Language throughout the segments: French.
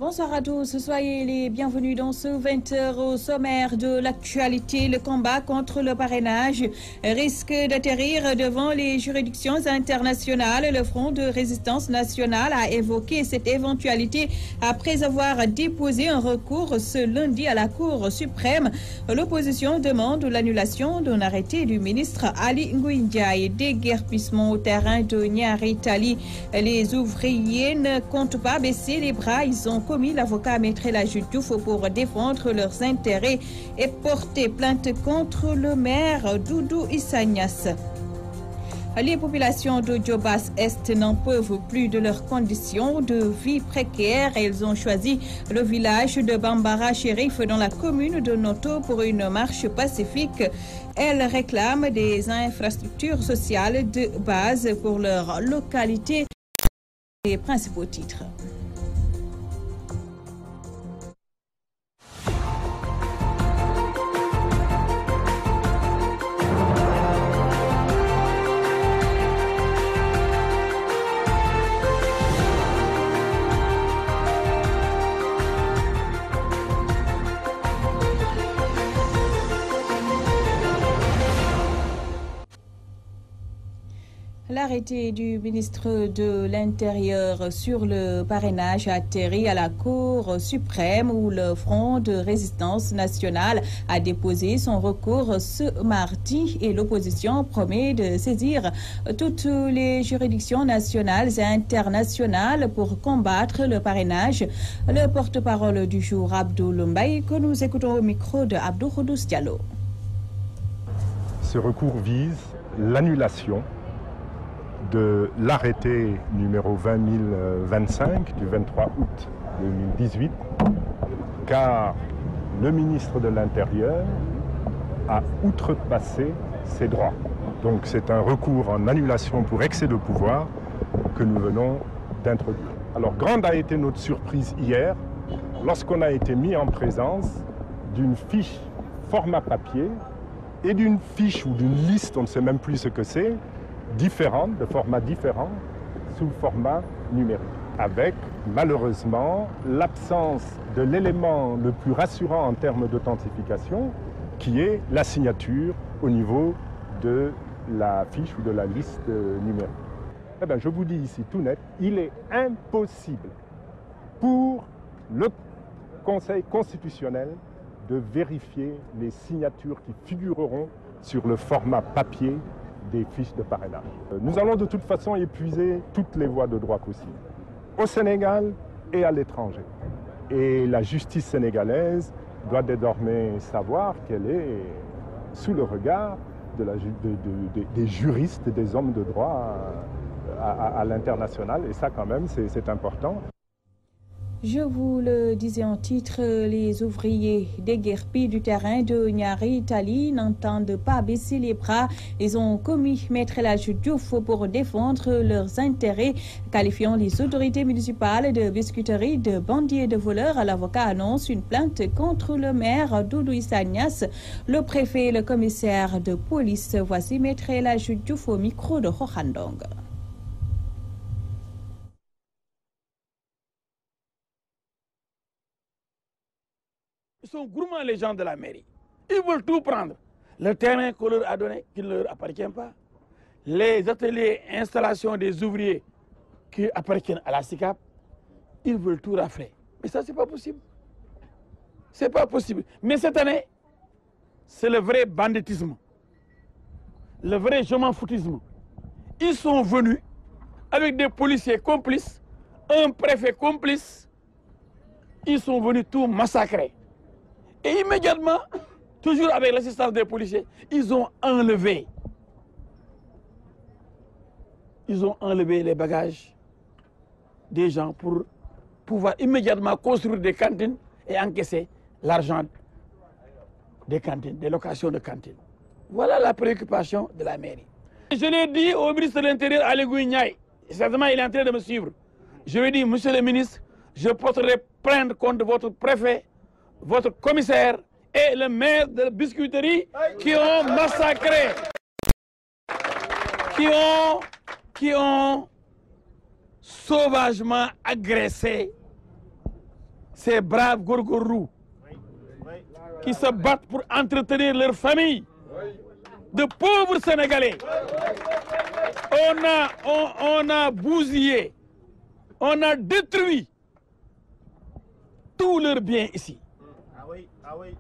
Bonsoir à tous, soyez les bienvenus dans ce 20h au sommaire de l'actualité. Le combat contre le parrainage risque d'atterrir devant les juridictions internationales. Le Front de résistance nationale a évoqué cette éventualité après avoir déposé un recours ce lundi à la Cour suprême. L'opposition demande l'annulation d'un arrêté du ministre Ali Ngouille Ndiaye. Déguerpissement au terrain de Niary Tally. Les ouvriers ne comptent pas baisser les bras. Ils ont commis l'avocat Maître El Hadji Diouf pour défendre leurs intérêts et porter plainte contre le maire Doudou Issa Niasse. Les populations de Diobass-Est n'en peuvent plus de leurs conditions de vie précaires. Elles ont choisi le village de Bambara Chérif dans la commune de Noto pour une marche pacifique. Elles réclament des infrastructures sociales de base pour leur localité. Les principaux titres. L'arrêté du ministre de l'Intérieur sur le parrainage a atterri à la Cour suprême où le Front de résistance nationale a déposé son recours ce mardi et l'opposition promet de saisir toutes les juridictions nationales et internationales pour combattre le parrainage. Le porte-parole du jour, Abdoul Mbaye, que nous écoutons au micro de Abdou Khoudous Diallo. Ce recours vise l'annulation de l'arrêté numéro 20025 du 23 août 2018, car le ministre de l'Intérieur a outrepassé ses droits. Donc c'est un recours en annulation pour excès de pouvoir que nous venons d'introduire. Alors grande a été notre surprise hier lorsqu'on a été mis en présence d'une fiche format papier et d'une fiche ou d'une liste, on ne sait même plus ce que c'est, différentes, de formats différents, sous format numérique, avec malheureusement l'absence de l'élément le plus rassurant en termes d'authentification, qui est la signature au niveau de la fiche ou de la liste numérique. Eh bien, je vous dis ici tout net, il est impossible pour le Conseil constitutionnel de vérifier les signatures qui figureront sur le format papier des fiches de parrainage. Nous allons de toute façon épuiser toutes les voies de droit possibles, au Sénégal et à l'étranger. Et la justice sénégalaise doit désormais savoir qu'elle est sous le regard des juristes, des hommes de droit à l'international. Et ça, quand même, c'est important. Je vous le disais en titre, les ouvriers déguerpis du terrain de Niary Tally n'entendent pas baisser les bras. Ils ont commis Maître El Hadji Diouf pour défendre leurs intérêts, qualifiant les autorités municipales de biscuiterie, de bandits et de voleurs. L'avocat annonce une plainte contre le maire Doudou Issa Niasse, le préfet et le commissaire de police. Voici Maître El Hadji Diouf au micro de Hokhandong. Ils sont gourmands, les gens de la mairie. Ils veulent tout prendre. Le terrain qu'on leur a donné, qui ne leur appartient pas. Les ateliers, installations des ouvriers qui appartiennent à la SICAP, ils veulent tout rafler. Mais ça, c'est pas possible. C'est pas possible. Mais cette année, c'est le vrai banditisme. Le vrai je m'en foutisme. Ils sont venus avec des policiers complices, un préfet complice. Ils sont venus tout massacrer. Et immédiatement, toujours avec l'assistance des policiers, ils ont enlevé les bagages des gens pour pouvoir immédiatement construire des cantines et encaisser l'argent des cantines, des locations de cantines. Voilà la préoccupation de la mairie. Je l'ai dit au ministre de l'Intérieur, Ali Ngouille Ndiaye, certainement il est en train de me suivre. Je lui ai dit, monsieur le ministre, je porterai plainte contre votre préfet, votre commissaire et le maire de la biscuiterie qui ont massacré, qui ont sauvagement agressé ces braves gorgorous qui se battent pour entretenir leur famille, de pauvres Sénégalais. On a bousillé, on a détruit tous leurs biens ici.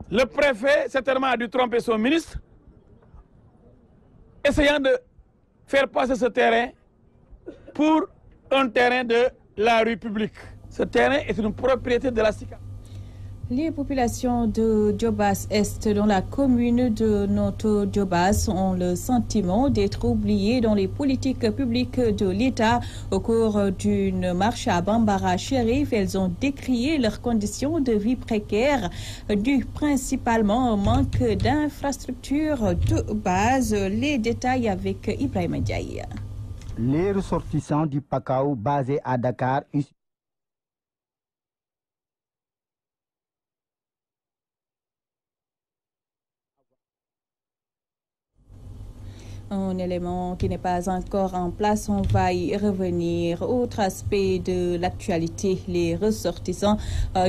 Le préfet, certainement, a dû tromper son ministre, essayant de faire passer ce terrain pour un terrain de la rue publique. Ce terrain est une propriété de la SICAP. Les populations de Diobass-Est dans la commune de Noto-Diobass ont le sentiment d'être oubliées dans les politiques publiques de l'État. Au cours d'une marche à Bambara-Chérif, elles ont décrié leurs conditions de vie précaires, dues principalement au manque d'infrastructures de base. Les détails avec Ibrahima Ndiaye. Les ressortissants du Pakao basés à Dakar un élément qui n'est pas encore en place, on va y revenir. Autre aspect de l'actualité, les ressortissants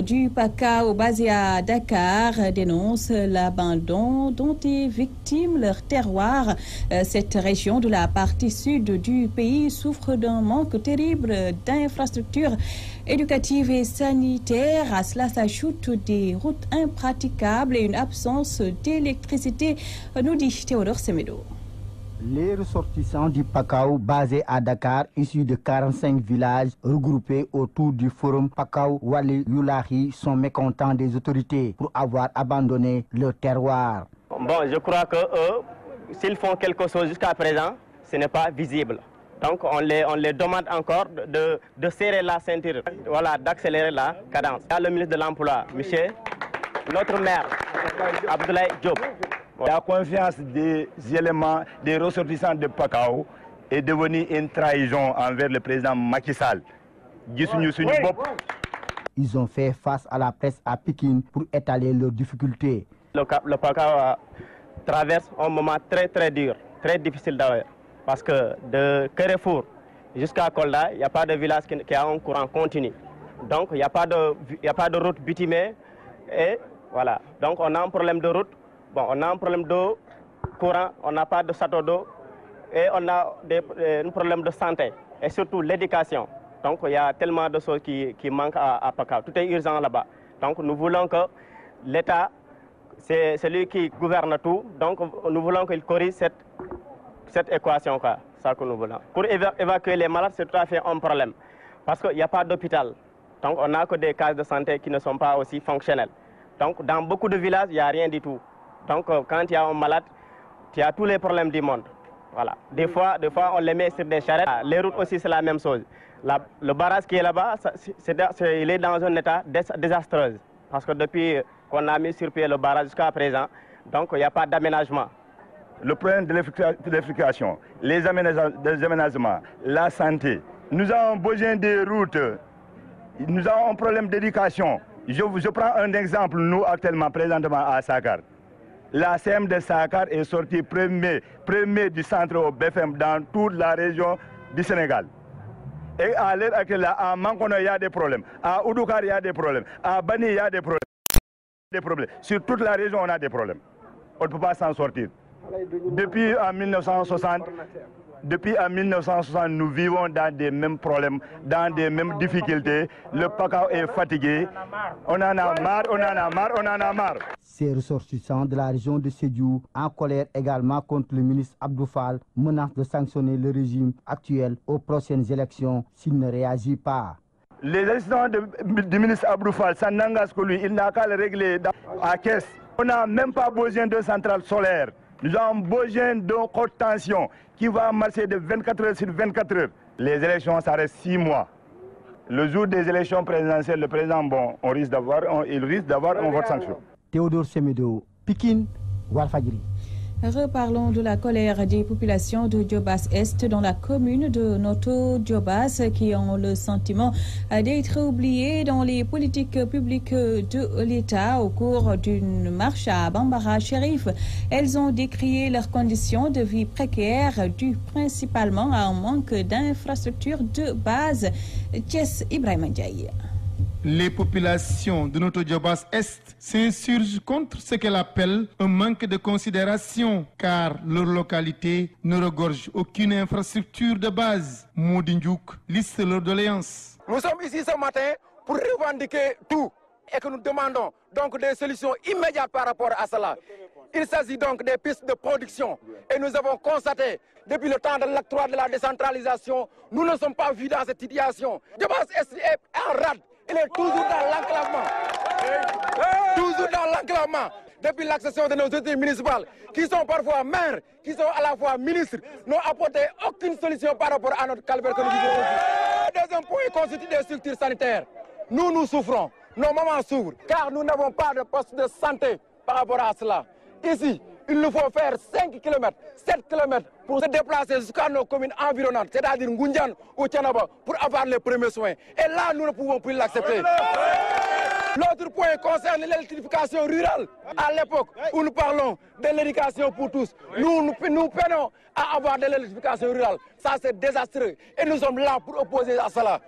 du Pakao basé à Dakar dénoncent l'abandon dont est victime leur terroir. Cette région de la partie sud du pays souffre d'un manque terrible d'infrastructures éducatives et sanitaires. À cela s'ajoutent des routes impraticables et une absence d'électricité, nous dit Théodore Semedo. Les ressortissants du Pakao basés à Dakar, issus de 45 villages regroupés autour du forum Pakao Wali Yulahi, sont mécontents des autorités pour avoir abandonné leur terroir. Bon, je crois que eux, s'ils font quelque chose jusqu'à présent, ce n'est pas visible. Donc on les demande encore de serrer la ceinture, voilà, d'accélérer la cadence. Il y a le ministre de l'Emploi, monsieur, notre maire, Abdoulaye Diop. La confiance des éléments, des ressortissants de Pakao est devenue une trahison envers le président Macky Sall. Ils ont fait face à la presse à Pékin pour étaler leurs difficultés. Le Pakao traverse un moment très dur, très difficile d'ailleurs. Parce que de Carrefour jusqu'à Kolda, il n'y a pas de village qui a un courant continu. Donc il n'y a pas de route bitumée. Et voilà. Donc on a un problème de route. Bon, on a un problème d'eau, courant, on n'a pas de château d'eau et on a un problème de santé et surtout l'éducation. Donc il y a tellement de choses qui manquent à Pakao. Tout est urgent là-bas. Donc nous voulons que l'État, c'est celui qui gouverne tout. Donc nous voulons qu'il corrige cette équation, quoi. Ça que nous voulons. Pour évacuer les malades, c'est tout à fait un problème. Parce qu'il n'y a pas d'hôpital. Donc on n'a que des cases de santé qui ne sont pas aussi fonctionnelles. Donc dans beaucoup de villages, il n'y a rien du tout. Donc quand il y a un malade, il y a tous les problèmes du monde. Voilà. Des fois, on les met sur des charrettes. Les routes aussi, c'est la même chose. Le barrage qui est là-bas, il est dans un état désastreux. Parce que depuis qu'on a mis sur pied le barrage jusqu'à présent, donc il n'y a pas d'aménagement. Le problème de l'électrification, les aménagements, la santé. Nous avons besoin des routes. Nous avons un problème d'éducation. Je prends un exemple, nous actuellement, présentement à Sakar. La CM de Sakar est sortie premier du centre au BFM dans toute la région du Sénégal. Et à l'heure actuelle, à Mankono, il y a des problèmes. À Oudoukar, il y a des problèmes. À Bani, il y a des problèmes. Sur toute la région, on a des problèmes. On ne peut pas s'en sortir. Depuis en 1960, nous vivons dans des mêmes problèmes, dans des mêmes difficultés. Le Pakao est fatigué. On en a marre. Ces ressortissants de la région de Sédhiou, en colère également contre le ministre Abdou Fall, menacent de sanctionner le régime actuel aux prochaines élections s'il ne réagit pas. Les assistants du ministre Abdou Fall, ça n'engage que lui. Il n'a qu'à le régler à caisse. On n'a même pas besoin de centrale solaire. Nous avons besoin d'une haute tension qui va marcher de 24 heures sur 24 heures. Les élections, ça reste 6 mois. Le jour des élections présidentielles, le président, il risque d'avoir une vote sanction. Théodore Semedo, Pékin, Walfadjri. Reparlons de la colère des populations de Diobass-Est dans la commune de Noto-Diobass qui ont le sentiment d'être oubliées dans les politiques publiques de l'État. Au cours d'une marche à Bambara-Chérif, elles ont décrié leurs conditions de vie précaires dues principalement à un manque d'infrastructures de base. Thiès Ibrahima Ndiaye. Les populations de Notto Diobass Est s'insurgent contre ce qu'elles appellent un manque de considération, car leur localité ne regorge aucune infrastructure de base. Mody Ndiouk liste leurs doléances. Nous sommes ici ce matin pour revendiquer tout et que nous demandons donc des solutions immédiates par rapport à cela. Il s'agit donc des pistes de production et nous avons constaté depuis le temps de l'acte 3 de la décentralisation, nous ne sommes pas vus dans cette situation. Diobass Est est en rade. Il est toujours dans l'enclavement. Toujours dans l'enclavement. Depuis l'accession de nos autorités municipales, qui sont parfois maires, qui sont à la fois ministres, n'ont apporté aucune solution par rapport à notre calvaire que nous vivons aujourd'hui. Deuxième point constitue des structures sanitaires. Nous souffrons, nos mamans souffrent, car nous n'avons pas de poste de santé par rapport à cela. Ici, il nous faut faire 5 km, 7 km pour se déplacer jusqu'à nos communes environnantes, c'est-à-dire Ngoundiane ou Thiénaba, pour avoir les premiers soins. Et là, nous ne pouvons plus l'accepter. L'autre point concerne l'électrification rurale. À l'époque où nous parlons de l'éducation pour tous, nous peinons à avoir de l'électrification rurale. Ça, c'est désastreux. Et nous sommes là pour opposer à cela.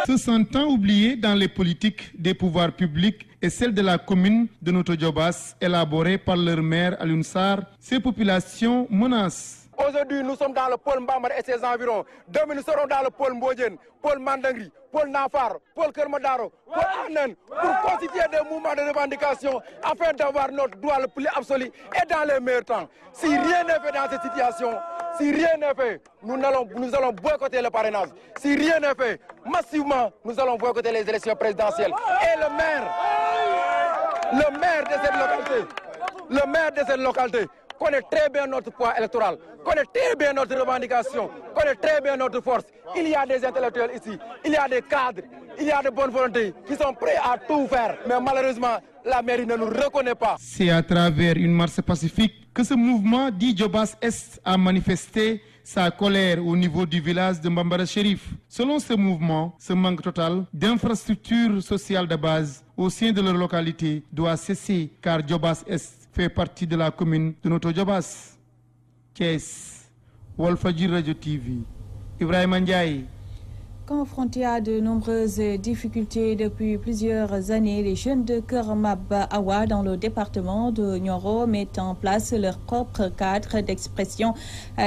Se sentant oubliés dans les politiques des pouvoirs publics et celles de la commune de Notto Diobass, élaborées par leur maire Alioune Sarr, ces populations menacent. Aujourd'hui, nous sommes dans le pôle Mbamar et ses environs. Demain, nous serons dans le pôle Mbodjen, pôle Mandangri, pôle Nafar, pôle Kermadaro, pôle Anen, pour constituer des mouvements de revendication afin d'avoir notre droit le plus absolu et dans les meilleurs temps. Si rien n'est fait dans cette situation, si rien n'est fait, nous allons boycotter le parrainage. Si rien n'est fait, massivement, nous allons boycotter les élections présidentielles. Et le maire de cette localité, connaît très bien notre poids électoral, connaît très bien notre revendication, connaît très bien notre force. Il y a des intellectuels ici, il y a des cadres, il y a de bonnes volontés qui sont prêts à tout faire. Mais malheureusement, la mairie ne nous reconnaît pas. C'est à travers une marche pacifique que ce mouvement dit Diobass Est a manifesté sa colère au niveau du village de Mbambara Chérif. Selon ce mouvement, ce manque total d'infrastructures sociales de base au sein de leur localité doit cesser, car Diobass Est fait partie de la commune de Notto Diobass. Thiès, Walfadjri Radio TV, Ibrahima Ndiaye. Confrontés à de nombreuses difficultés depuis plusieurs années, les jeunes de Keur Maba Awa dans le département de Nioro mettent en place leur propre cadre d'expression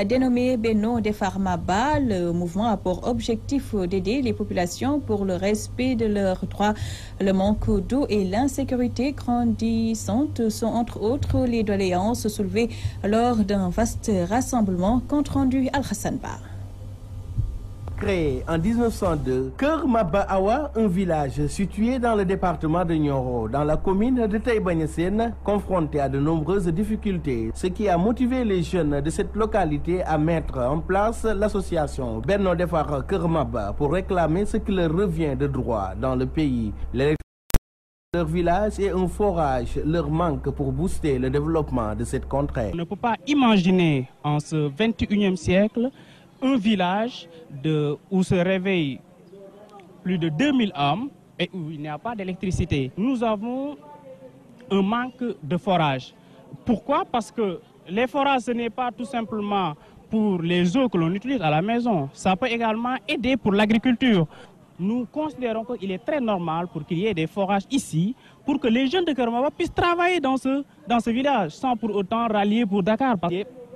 dénommé Benno Defar Maba. Le mouvement a pour objectif d'aider les populations pour le respect de leurs droits. Le manque d'eau et l'insécurité grandissante sont entre autres les doléances soulevées lors d'un vaste rassemblement. Compte rendu Al-Hassan Bar. Créé en 1902, Keur Maba Awa, un village situé dans le département de Nioro, dans la commune de Taïba Niassène, confronté à de nombreuses difficultés, ce qui a motivé les jeunes de cette localité à mettre en place l'association Benno Defar Keur Maba pour réclamer ce qui leur revient de droit dans le pays. Leur village est un forage leur manque pour booster le développement de cette contrée. On ne peut pas imaginer en ce 21e siècle un village où se réveillent plus de 2000 âmes et où il n'y a pas d'électricité. Nous avons un manque de forage. Pourquoi? Parce que les forages, ce n'est pas tout simplement pour les eaux que l'on utilise à la maison. Ça peut également aider pour l'agriculture. Nous considérons qu'il est très normal pour qu'il y ait des forages ici, pour que les jeunes de Keur Maba puissent travailler dans ce village, sans pour autant rallier pour Dakar.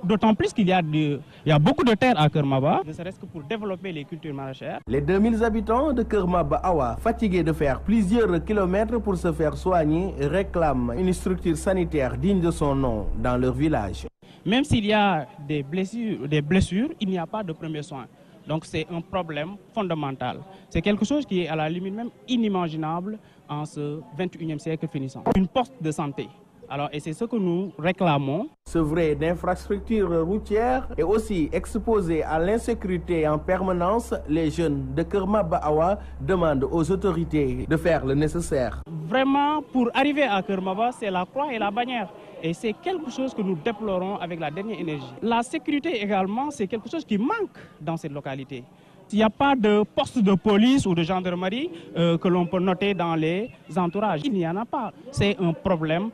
D'autant plus qu'il y a beaucoup de terres à Keur Maba, ne serait-ce que pour développer les cultures maraîchères. Les 2000 habitants de Keur Maba Awa, fatigués de faire plusieurs kilomètres pour se faire soigner, réclament une structure sanitaire digne de son nom dans leur village. Même s'il y a des blessures, il n'y a pas de premiers soins. Donc c'est un problème fondamental. C'est quelque chose qui est à la limite même inimaginable en ce 21e siècle finissant. Une poste de santé. Alors, et c'est ce que nous réclamons. Ce vrai d'infrastructures routières est aussi exposé à l'insécurité en permanence. Les jeunes de Keur Maba Awa demandent aux autorités de faire le nécessaire. Vraiment, pour arriver à Keur Maba, c'est la croix et la bannière. Et c'est quelque chose que nous déplorons avec la dernière énergie. La sécurité également, c'est quelque chose qui manque dans cette localité. Il n'y a pas de poste de police ou de gendarmerie que l'on peut noter dans les entourages. Il n'y en a pas. C'est un problème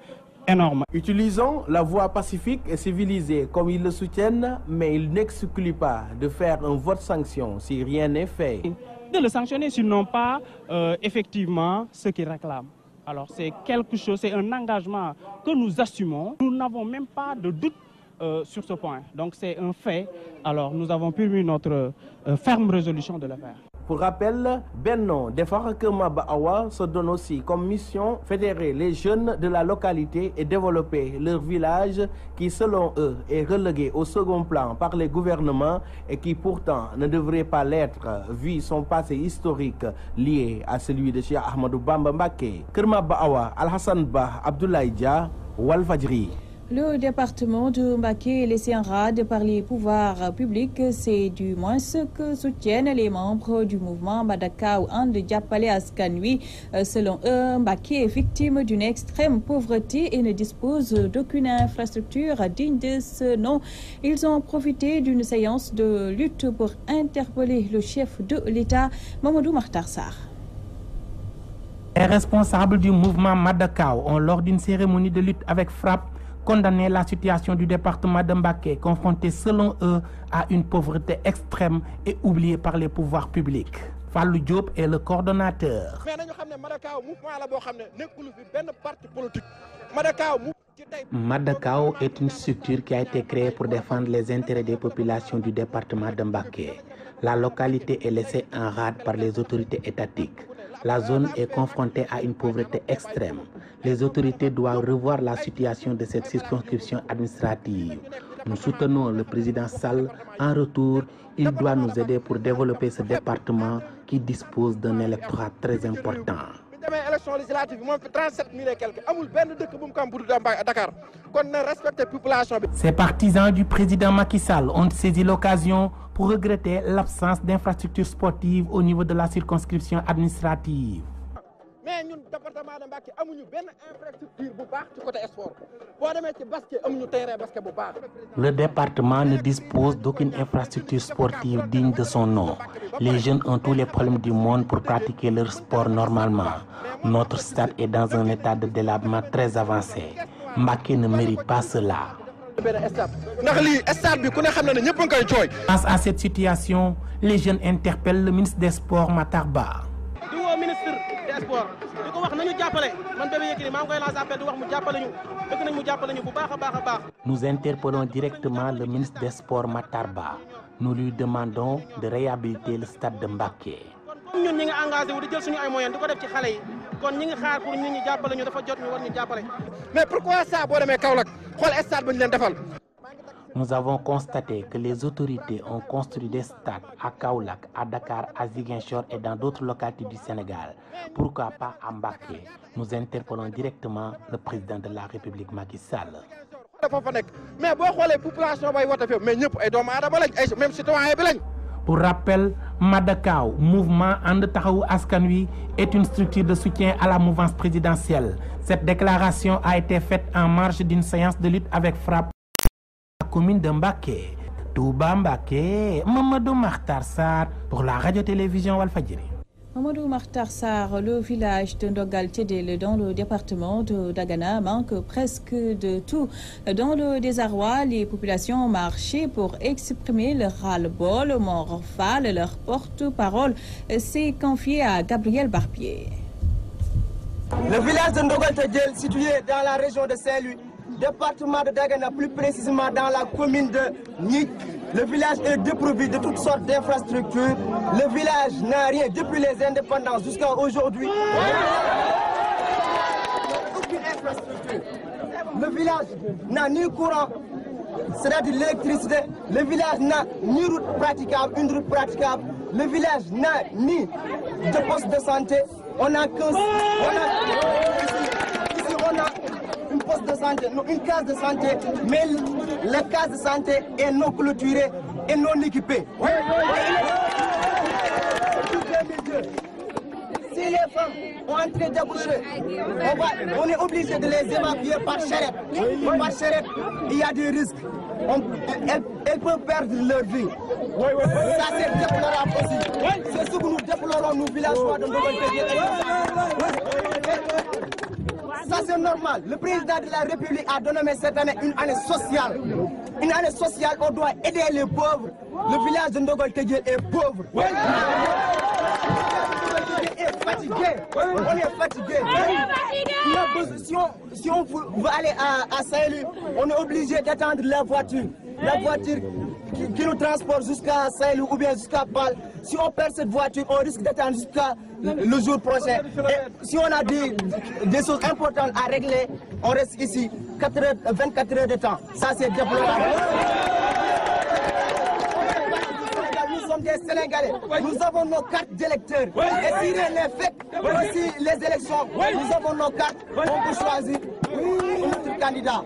énorme. Utilisons la voie pacifique et civilisée comme ils le soutiennent, mais ils n'excluent pas de faire un vote sanction si rien n'est fait. de le sanctionner s'ils n'ont pas effectivement ce qu'ils réclament. Alors c'est quelque chose, c'est un engagement que nous assumons. Nous n'avons même pas de doute sur ce point. Donc c'est un fait. Alors nous avons pris notre ferme résolution de le faire. Pour rappel, Benno Defar Keur Maba Awa se donne aussi comme mission fédérer les jeunes de la localité et développer leur village qui, selon eux, est relégué au second plan par les gouvernements et qui pourtant ne devrait pas l'être vu son passé historique lié à celui de Cheikh Ahmadou Bamba Mbacké. Keur Maba Awa, Alhassane Ba, Abdoulaye Dia, Walfadjri. Le département de Mbacké est laissé en rade par les pouvoirs publics. C'est du moins ce que soutiennent les membres du mouvement Madakaw And Jappalé Askan Wi. Selon eux, Mbacké est victime d'une extrême pauvreté et ne dispose d'aucune infrastructure digne de ce nom. Ils ont profité d'une séance de lutte pour interpeller le chef de l'État, Mamadou Makhtar Sarr. Les responsables du mouvement Madakaw ont, lors d'une cérémonie de lutte avec frappe, condamné la situation du département de Mbacké, confronté selon eux à une pauvreté extrême et oubliée par les pouvoirs publics. Fallou Diop est le coordonnateur. Madakaw est une structure qui a été créée pour défendre les intérêts des populations du département de Mbacké. La localité est laissée en rade par les autorités étatiques. La zone est confrontée à une pauvreté extrême. Les autorités doivent revoir la situation de cette circonscription administrative. Nous soutenons le président Sall. En retour, il doit nous aider pour développer ce département qui dispose d'un électorat très important. Ces partisans du président Macky Sall ont saisi l'occasion pour regretter l'absence d'infrastructures sportives au niveau de la circonscription administrative. Le département ne dispose d'aucune infrastructure sportive digne de son nom. Les jeunes ont tous les problèmes du monde pour pratiquer leur sport normalement. Notre stade est dans un état de délabrement très avancé. Mbacké ne mérite pas cela. Face à cette situation, les jeunes interpellent le ministre des Sports Matar Ba. Nous interpellons directement le ministre des Sports Matar Ba. Nous lui demandons de réhabiliter le stade de Mbacké. Mais pourquoi ça? Nous avons constaté que les autorités ont construit des stades à Kaolack, à Dakar, à Ziguinchor et dans d'autres localités du Sénégal. Pourquoi pas à Mbacké? Nous interpellons directement le président de la République, Macky Sall. Pour rappel, Madakaw, mouvement And Taxawu Askan Wi, est une structure de soutien à la mouvance présidentielle. Cette déclaration a été faite en marge d'une séance de lutte avec frappe à la commune de Mbacké. Touba Mbacké, Mamadou Makhtar Sarr pour la radio-télévision Walfadjri. Mamadou Makhtar Sarr, le village de Ndogal Tedel dans le département de Dagana manque presque de tout. Dans le désarroi, les populations ont marché pour exprimer leur ras-le-bol. Mor Fall, leur porte-parole, s'est confié à Gabriel Barbier. Le village de Ndogal Tedel, situé dans la région de Saint-Louis, département de Dagana, plus précisément dans la commune de Nik. Le village est dépourvu de toutes sortes d'infrastructures. Le village n'a rien depuis les indépendances jusqu'à aujourd'hui. Aucune infrastructure. Le village n'a ni courant, c'est-à-dire l'électricité. Le village n'a ni route praticable, une route praticable. Le village n'a ni de poste de santé. On a qu'un... Ici, on a une poste de santé, une case de santé, mais la case de santé est non clôturée et non équipée. Si les femmes ont entré d'accoucher, on est obligé de les évacuer par charrette. Par charrette, il y a des risques. Elles peuvent perdre leur vie. Ça, c'est déplorable aussi. C'est ce que nous déplorons, nous, villageois de Ndogal Tedel. Ça, c'est normal. Le président de la République a donné cette année une année sociale. Une année sociale, on doit aider les pauvres. Le village de Ndogal Tedel est pauvre. fatigué. On est fatigué. Si on veut aller à Saint-Louis, on est obligé d'attendre la voiture. La voiture qui nous transporte jusqu'à Saint-Louis ou bien jusqu'à Bâle. Si on perd cette voiture, on risque d'attendre jusqu'à le jour prochain. Et si on a des choses importantes à régler, on reste ici 24 heures de temps. Ça, c'est déplorable. Nous sommes des Sénégalais. Nous avons nos cartes d'électeurs. Et si rien n'est fait, aussi les élections, nous avons nos cartes. On peut choisir notre candidat.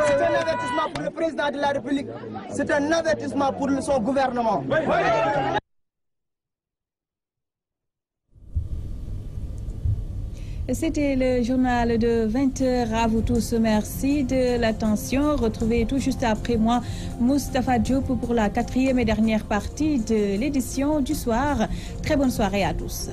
C'est un avertissement pour le président de la République. C'est un avertissement pour son gouvernement. C'était le journal de 20h. À vous tous, merci de l'attention. Retrouvez tout juste après moi Moustapha Diop pour la 4e et dernière partie de l'édition du soir. Très bonne soirée à tous.